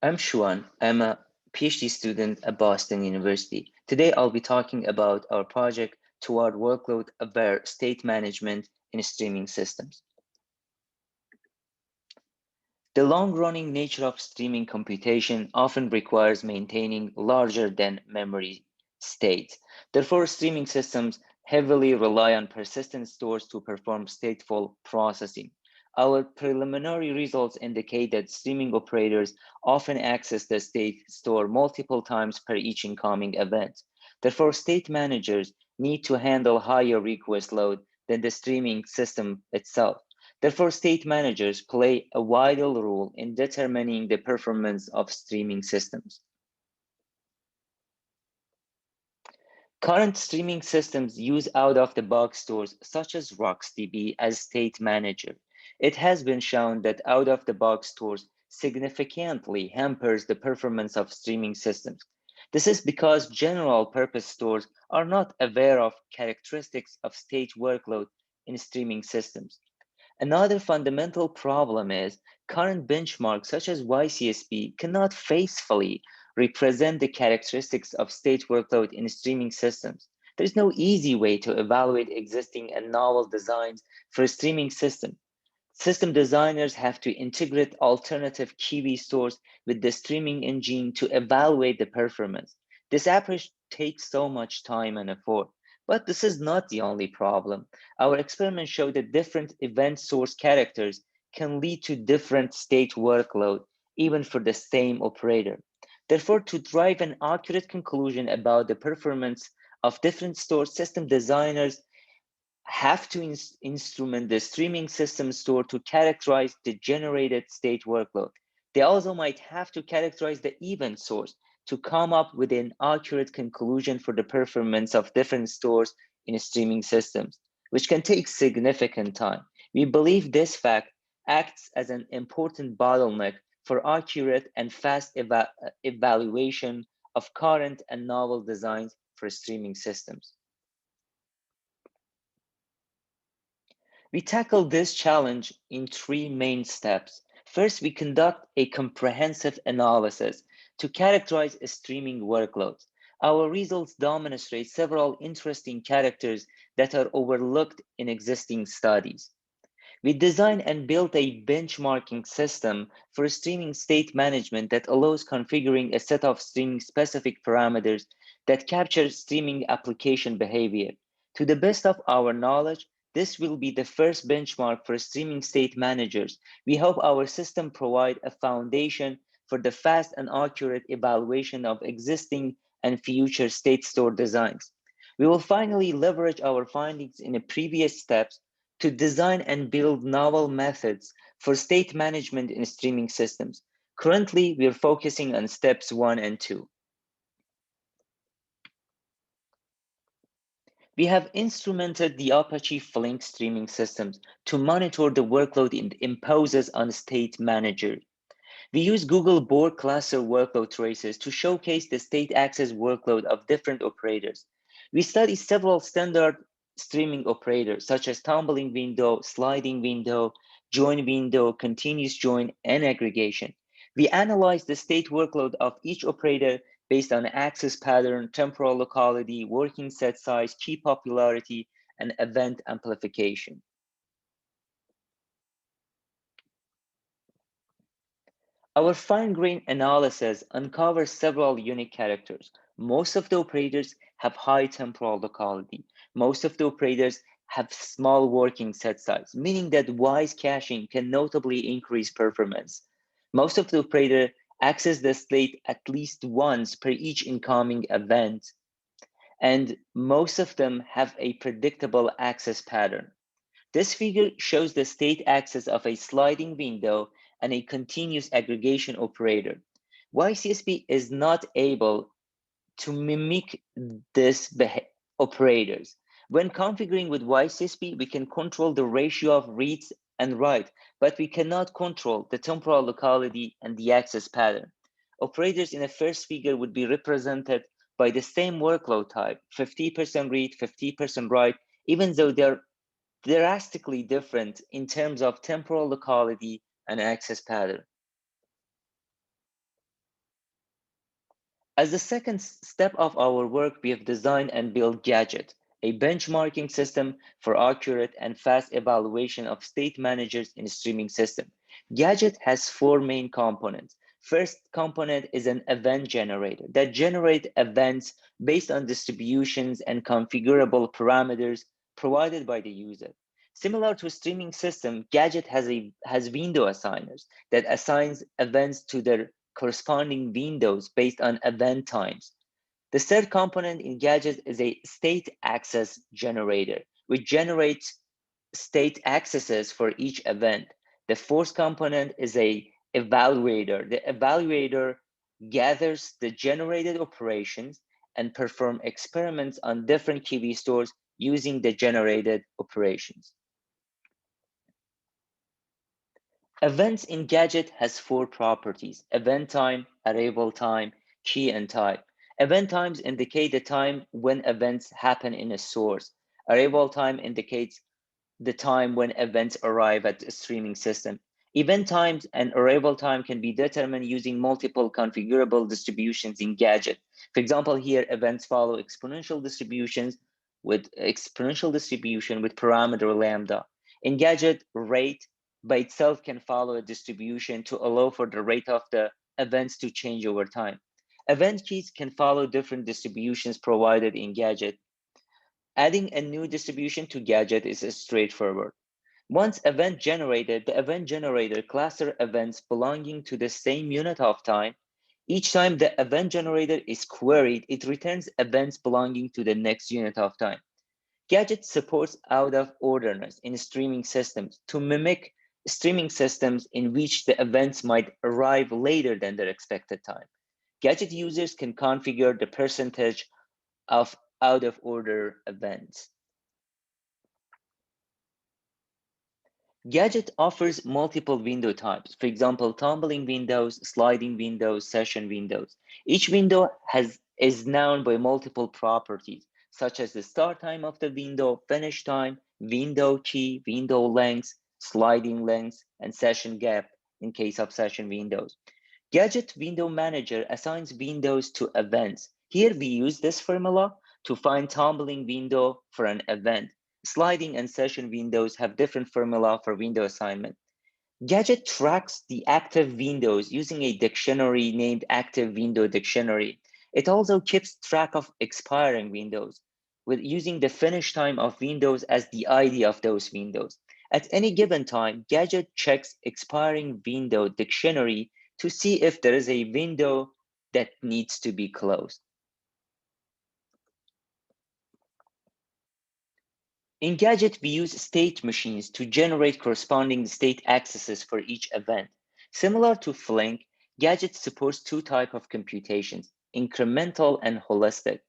I'm Shuan. I'm a PhD student at Boston University. Today, I'll be talking about our project toward workload-aware state management in streaming systems. The long-running nature of streaming computation often requires maintaining larger than memory states. Therefore, streaming systems heavily rely on persistent stores to perform stateful processing. Our preliminary results indicate that streaming operators often access the state store multiple times per each incoming event. Therefore, state managers need to handle higher request load than the streaming system itself. Therefore, state managers play a vital role in determining the performance of streaming systems. Current streaming systems use out-of-the-box stores such as RocksDB as state manager. It has been shown that out-of-the-box stores significantly hampers the performance of streaming systems. This is because general-purpose stores are not aware of characteristics of state workload in streaming systems. Another fundamental problem is current benchmarks such as YCSP cannot faithfully represent the characteristics of state workload in streaming systems. There's no easy way to evaluate existing and novel designs for a streaming system. System designers have to integrate alternative Kiwi stores with the streaming engine to evaluate the performance. This approach takes so much time and effort. But this is not the only problem. Our experiments show that different event source characters can lead to different state workload, even for the same operator. Therefore, to drive an accurate conclusion about the performance of different store system designers have to instrument the streaming system store to characterize the generated state workload. They also might have to characterize the event source to come up with an accurate conclusion for the performance of different stores in streaming systems, which can take significant time. We believe this fact acts as an important bottleneck for accurate and fast evaluation of current and novel designs for streaming systems. We tackle this challenge in three main steps. First, we conduct a comprehensive analysis to characterize streaming workloads. Our results demonstrate several interesting characters that are overlooked in existing studies. We designed and built a benchmarking system for streaming state management that allows configuring a set of streaming specific parameters that capture streaming application behavior. To the best of our knowledge, this will be the first benchmark for streaming state managers. We hope our system provide a foundation for the fast and accurate evaluation of existing and future state store designs. We will finally leverage our findings in the previous steps to design and build novel methods for state management in streaming systems. Currently, we are focusing on steps 1 and 2. We have instrumented the Apache Flink streaming systems to monitor the workload it imposes on state manager. We use Google Borg cluster workload traces to showcase the state access workload of different operators. We study several standard streaming operators such as tumbling window, sliding window, join window, continuous join, and aggregation. We analyze the state workload of each operator based on access pattern, temporal locality, working set size, key popularity, and event amplification. Our fine-grained analysis uncovers several unique characters. Most of the operators have high temporal locality. Most of the operators have small working set size, meaning that wise caching can notably increase performance. Most of the operators access the state at least once per each incoming event, and most of them have a predictable access pattern. This figure shows the state access of a sliding window and a continuous aggregation operator. YCSP is not able to mimic these operators. When configuring with YCSP, we can control the ratio of reads and write, but we cannot control the temporal locality and the access pattern. Operators in the first figure would be represented by the same workload type, 50% read, 50% write, even though they're drastically different in terms of temporal locality and access pattern. As the second step of our work, we have designed and built Gadget, a benchmarking system for accurate and fast evaluation of state managers in a streaming system. Gadget has four main components. First component is an event generator that generates events based on distributions and configurable parameters provided by the user. Similar to a streaming system, Gadget has window assigners that assigns events to their corresponding windows based on event times. The third component in Gadget is a state access generator, which generates state accesses for each event. The fourth component is a evaluator. The evaluator gathers the generated operations and perform experiments on different TV stores using the generated operations. Events in Gadget has four properties: event time, arrival time, key, and type. Event times indicate the time when events happen in a source. Arrival time indicates the time when events arrive at a streaming system. Event times and arrival time can be determined using multiple configurable distributions in Gadget. For example, here events follow exponential distribution with parameter lambda. In Gadget, rate by itself can follow a distribution to allow for the rate of the events to change over time. Event keys can follow different distributions provided in Gadget. Adding a new distribution to Gadget is straightforward. Once event generated, the event generator cluster events belonging to the same unit of time. Each time the event generator is queried, it returns events belonging to the next unit of time. Gadget supports out of orderness in streaming systems to mimic streaming systems in which the events might arrive later than their expected time. Gadget users can configure the percentage of out of order events. Gadget offers multiple window types, for example, tumbling windows, sliding windows, session windows. Each window is known by multiple properties, such as the start time of the window, finish time, window key, window length, sliding length, and session gap in case of session windows. Gadget Window Manager assigns windows to events. Here we use this formula to find tumbling window for an event. Sliding and session windows have different formula for window assignment. Gadget tracks the active windows using a dictionary named Active Window Dictionary. It also keeps track of expiring windows, with using the finish time of windows as the ID of those windows. At any given time, Gadget checks expiring window dictionary to see if there is a window that needs to be closed. In Gadget, we use state machines to generate corresponding state accesses for each event. Similar to Flink, Gadget supports two types of computations, incremental and holistic.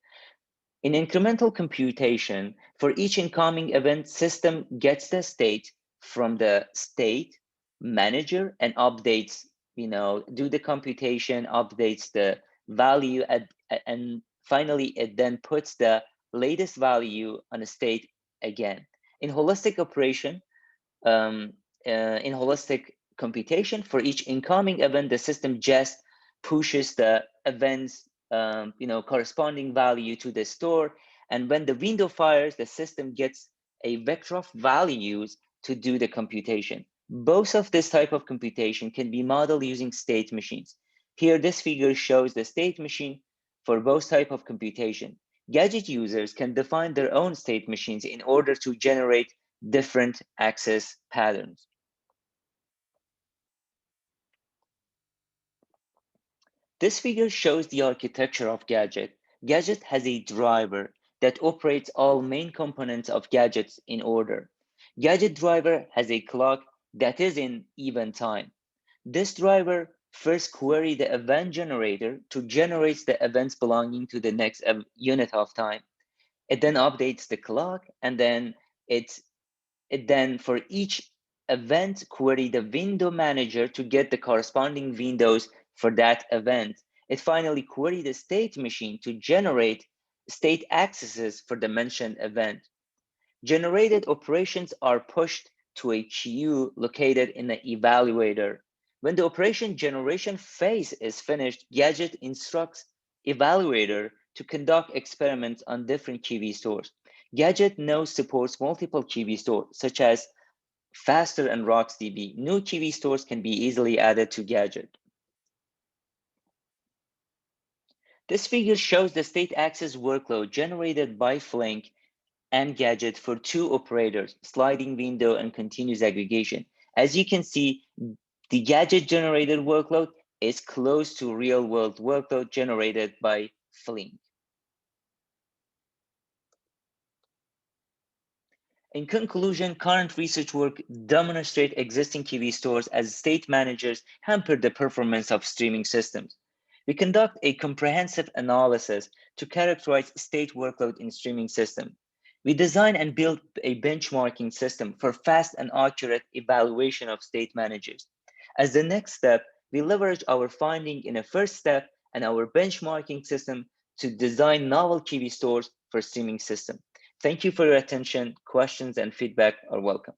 In incremental computation, for each incoming event, system gets the state from the state manager and updates, do the computation, updates the value, and finally it then puts the latest value on a state again. In holistic operation, um, in holistic computation, for each incoming event, the system just pushes the event's corresponding value to the store. And when the window fires, the system gets a vector of values to do the computation. Both of this type of computation can be modeled using state machines. Here, this figure shows the state machine for both type of computation. Gadget users can define their own state machines in order to generate different access patterns. This figure shows the architecture of Gadget. Gadget has a driver that operates all main components of Gadgets in order. Gadget driver has a clock that is in even time. This driver first queries the event generator to generate the events belonging to the next unit of time. It then updates the clock, and then it then for each event query the window manager to get the corresponding windows for that event. It finally query the state machine to generate state accesses for the mentioned event. Generated operations are pushed to a queue located in the evaluator. When the operation generation phase is finished, Gadget instructs evaluator to conduct experiments on different QV stores. Gadget now supports multiple QV stores, such as Faster and RocksDB. New QV stores can be easily added to Gadget. This figure shows the state access workload generated by Flink and Gadget for two operators, sliding window and continuous aggregation. As you can see, the Gadget generated workload is close to real world workload generated by Flink. In conclusion, current research work demonstrates existing QV stores as state managers hamper the performance of streaming systems. We conduct a comprehensive analysis to characterize state workload in streaming system. We design and build a benchmarking system for fast and accurate evaluation of state managers. As the next step, we leverage our finding in a first step and our benchmarking system to design novel QV stores for streaming system. Thank you for your attention. Questions and feedback are welcome.